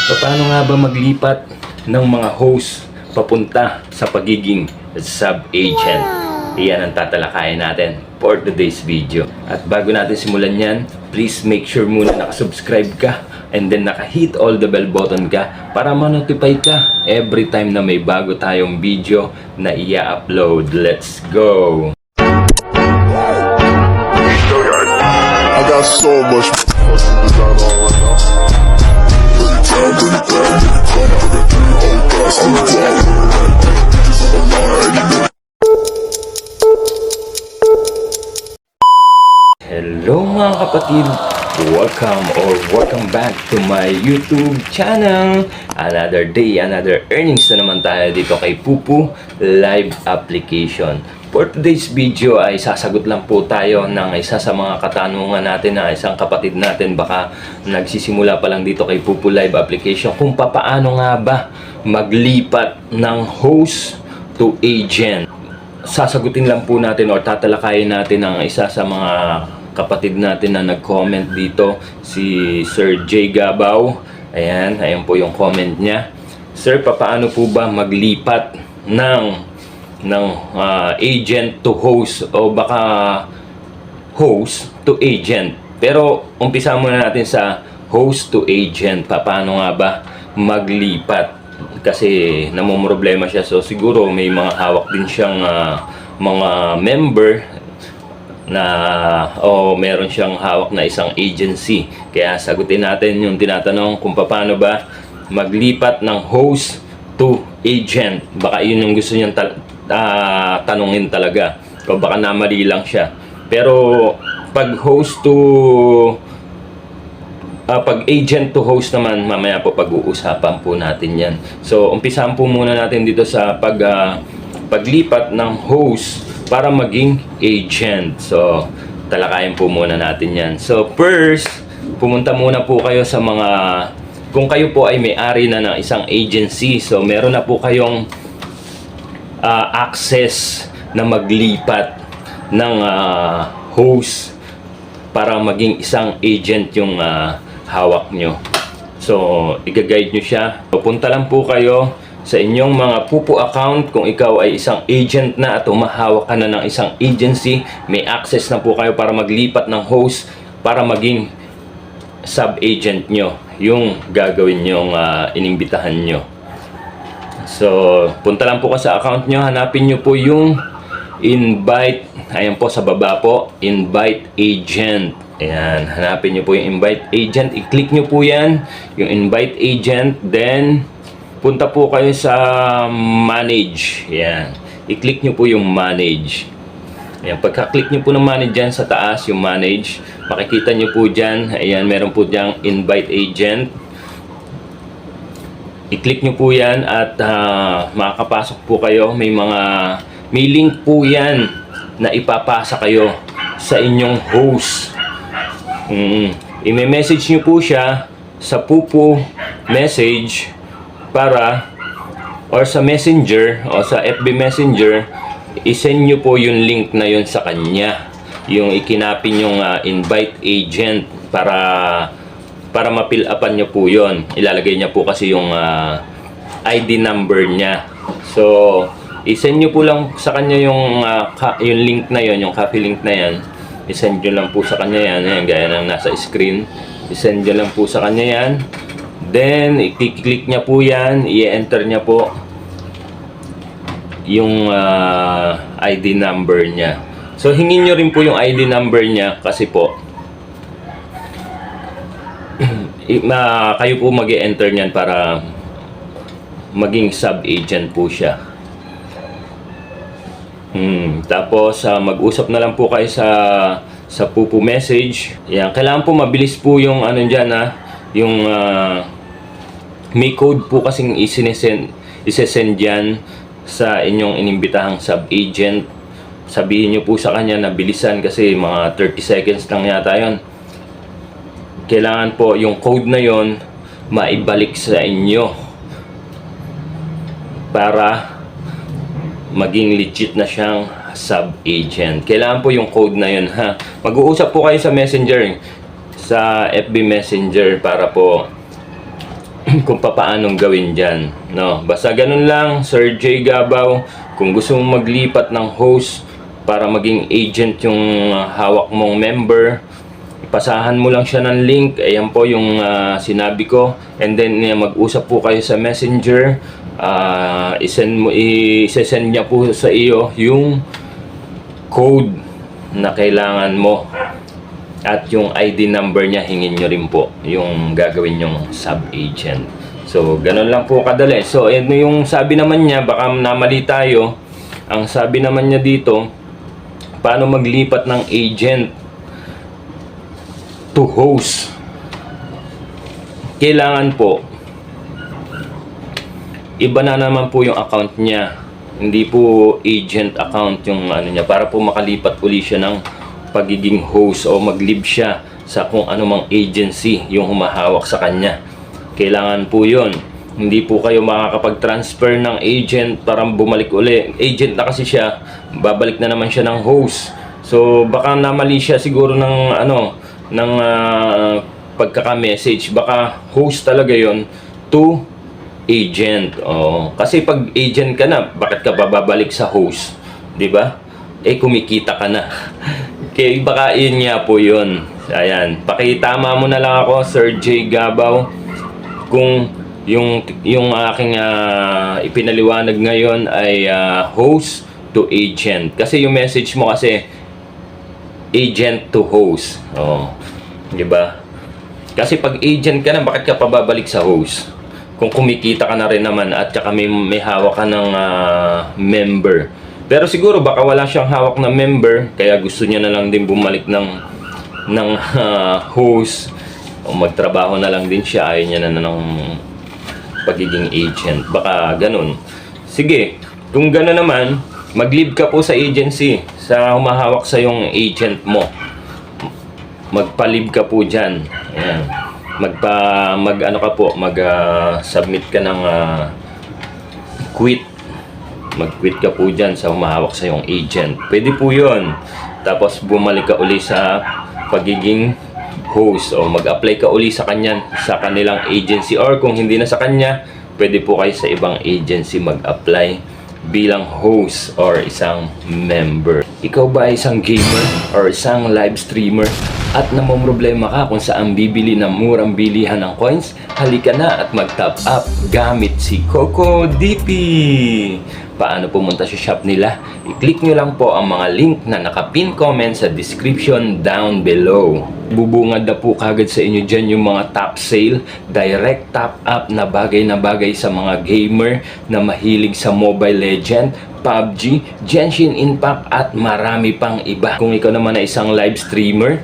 Paano nga ba maglipat ng mga host papunta sa pagiging sub-agent? Iyan ang tatalakayin natin for today's video. At bago natin simulan yan, please make sure muna nakasubscribe ka and then naka-hit all the bell button ka para ma-notify ka every time na may bago tayong video na i-upload. Let's go! I got so much fucking design on right now. Hello mga kapatid! Welcome back to my YouTube channel. Another day, another earnings na naman tayo dito kay Pupu Live Application. For today's video ay sasagot lang po tayo ng isa sa mga katanungan natin na isang kapatid natin baka nagsisimula pa lang dito kay Pupu Live Application kung papaano nga ba maglipat ng host to agent. Sasagutin lang po natin or tatalakayin natin ang isa sa mga kapatid natin na nag-comment dito, si Sir J. Gabaw. Ayan po yung comment niya. Sir, papaano po ba maglipat ng agent to host o baka host to agent? Pero umpisa muna natin sa host to agent. Paano nga ba maglipat? Kasi namumroblema siya, so siguro may mga hawak din siyang mga member na meron siyang hawak na isang agency. Kaya sagutin natin yung tinatanong kung paano ba maglipat ng host to agent. Baka yun yung gusto niyang tanungin talaga, o baka namali lang siya. Pero pag host to pag agent to host naman, mamaya po pag-uusapan po natin yan. So umpisahan po muna natin dito sa paglipat ng host para maging agent. So talakayin po muna natin yan. So first, pumunta muna po kayo sa mga, kung kayo po ay may-ari na ng isang agency, so meron na po kayong access na maglipat ng host para maging isang agent yung hawak nyo. So i-guide nyo siya. Pupunta lang po kayo sa inyong mga Pupu account. Kung ikaw ay isang agent na at humahawak ka na ng isang agency, may access na po kayo para maglipat ng host para maging sub-agent nyo yung gagawin nyong inimbitahan nyo. So punta lang po ka sa account nyo, hanapin nyo po yung invite. Ayan po sa baba po, invite agent. Ayan, hanapin nyo po yung invite agent, i-click nyo po yan, yung invite agent. Then punta po kayo sa manage. Ayan, i-click nyo po yung manage. Ayan, pagka-click nyo po ng manage dyan sa taas, yung manage, makikita nyo po dyan. Ayan, meron po dyang invite agent. I-click nyo po yan at makakapasok po kayo. May link po yan na ipapasa kayo sa inyong host. I-message nyo po siya sa Pupu message para, or sa messenger o sa FB messenger, isend nyo po yung link na yun sa kanya, yung ikinapin yung invite agent para ma-fill upan nyo po yun. Ilalagay niya po kasi yung ID number niya. So isend nyo po lang sa kanya yung link na yun, yung copy link na yan. Isend nyo lang po sa kanya yan. Ayan, gaya ng nasa screen. Isend nyo lang po sa kanya yan. Then i-click niya po yan, i-enter niya po yung ID number niya. So hingin nyo rin po yung ID number niya kasi po kayo po mag-enter niyan para maging sub-agent po siya. Tapos mag-usap na lang po kayo sa Pupu message. Yan, kailangan po mabilis po yung ano diyan yung may code po kasing isesend diyan sa inyong inimbitahang sub-agent. Sabihin niyo po sa kanya na bilisan kasi mga 30 seconds lang yata 'yon. Kailangan po yung code na 'yon maibalik sa inyo para maging legit na siyang sub-agent. Kailangan po yung code na yun, ha. Mag-uusap po kayo sa messenger, sa FB messenger para po kung paanong gawin dyan. No? Basta ganun lang, Sir J. Gabaw, kung gusto mong maglipat ng host para maging agent yung hawak mong member, pasahan mo lang siya ng link. Ayan po yung sinabi ko. And then mag-usap po kayo sa Messenger. Isesend niya po sa iyo yung code na kailangan mo. At yung ID number niya, hingin nyo rin po yung gagawin yung sub-agent. So, ganun lang po kadali. So, ano yung sabi naman niya, baka namali tayo. Ang sabi naman niya dito, paano maglipat ng agent to host. Kailangan po, iba na naman po yung account niya. Hindi po agent account yung ano niya, para po makalipat uli siya ng pagiging host o mag-live siya sa kung anumang agency yung humahawak sa kanya. Kailangan po yun. Hindi po kayo makakapag-transfer ng agent para bumalik uli. Agent na kasi siya, babalik na naman siya ng host. So baka namali siya siguro ng pagkaka-message. Baka host talaga yon to agent. Kasi pag agent ka na, bakit ka babalik sa host? 'Di ba? Kumikita ka na. Okay, baka yun nga po yun. Ayan, pakitama mo na lang ako, Sir J. Gabaw, kung yung aking ipinaliwanag ngayon ay host to agent. Kasi yung message mo kasi agent to host. Di ba? Kasi pag agent ka na, bakit ka pababalik sa host? Kung kumikita ka na rin naman at saka may hawak ka ng member. Pero siguro baka wala siyang hawak na member, kaya gusto niya na lang din bumalik ng host, o magtrabaho na lang din siya, ayaw niya na ng pagiging agent. Baka ganun. Sige, kung ganun naman, mag-leave ka po sa agency, sa humahawak sa yung agent mo. Magpa-leave ka po dyan. Ayan. Mag-submit ka ng quit. Mag-quit ka po dyan sa humahawak sa yung agent. Pwede po yun. Tapos bumalik ka uli sa pagiging host o mag-apply ka uli sa kanilang agency, or kung hindi na sa kanya, pwede po kayo sa ibang agency mag-apply bilang host or isang member. Ikaw ba ay isang gamer or isang live streamer at namomroblema ka kung saan bibili ng murang bilihan ng coins? Halika na at mag-top up gamit si CocoDP. Paano pumunta sa shop nila? I-click nyo lang po ang mga link na nakapin comment sa description down below. Bubungad na po kagad sa inyo dyan yung mga top sale, direct top up na bagay sa mga gamer na mahilig sa Mobile Legend, PUBG, Genshin Impact at marami pang iba. Kung ikaw naman ay isang live streamer,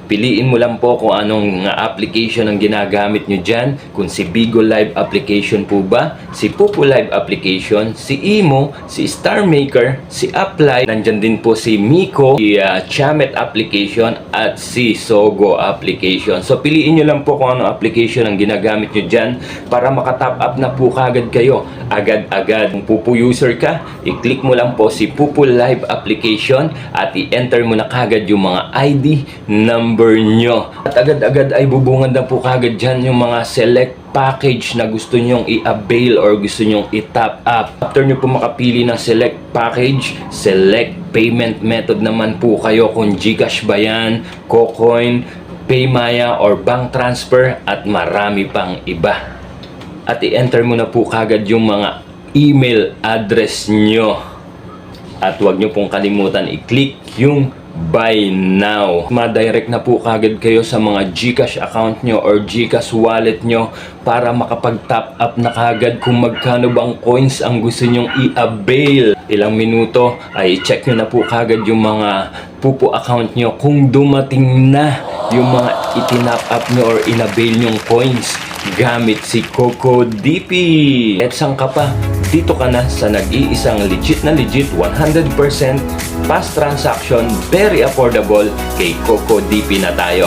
piliin mo lang po kung anong application ang ginagamit nyo dyan. Kung si Bigo Live application po ba, si Pupo Live application, si Imo, si Star Maker, si Apply, nandyan din po si Miko, si Chamet application at si Sogo application. So piliin nyo lang po kung anong application ang ginagamit nyo dyan para makatop up na po kagad kayo agad-agad. Kung Pupo user ka, i-click mo lang po si Pupo Live application at i-enter mo na kagad yung mga ID, number nyo. At agad-agad ay bubungad na po kagad dyan yung mga select package na gusto nyong i-avail or gusto nyong i-top up. After nyo po makapili ng select package, select payment method naman po kayo, kung GCash ba yan, Cocoin, Paymaya or bank transfer at marami pang iba. At i-enter mo na po kagad yung mga email address nyo. At huwag nyo pong kalimutan i-click yung buy now. Ma-direct na po kagad kayo sa mga GCash account nyo or GCash wallet nyo para makapag-top up na kagad kung magkano bang coins ang gusto nyong i-avail. Ilang minuto ay check nyo na po kagad yung mga Pupo account nyo kung dumating na yung mga itinap up nyo or in-avail nyong coins gamit si CocoDP. At saan ka pa? Dito ka na sa nag-iisang legit 100% fast transaction, very affordable kay CocoDP na tayo.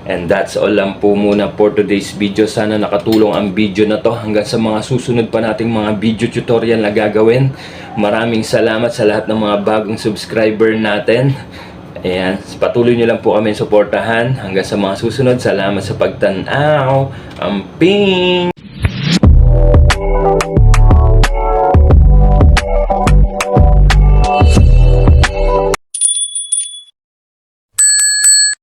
And that's all lang po muna for today's video. Sana nakatulong ang video na to. Hanggang sa mga susunod pa nating mga video tutorial na gagawin. Maraming salamat sa lahat ng mga bagong subscriber natin. Ayan, patuloy nyo lang po kami suportahan hanggang sa mga susunod. Salamat sa pagtanaw. Amping!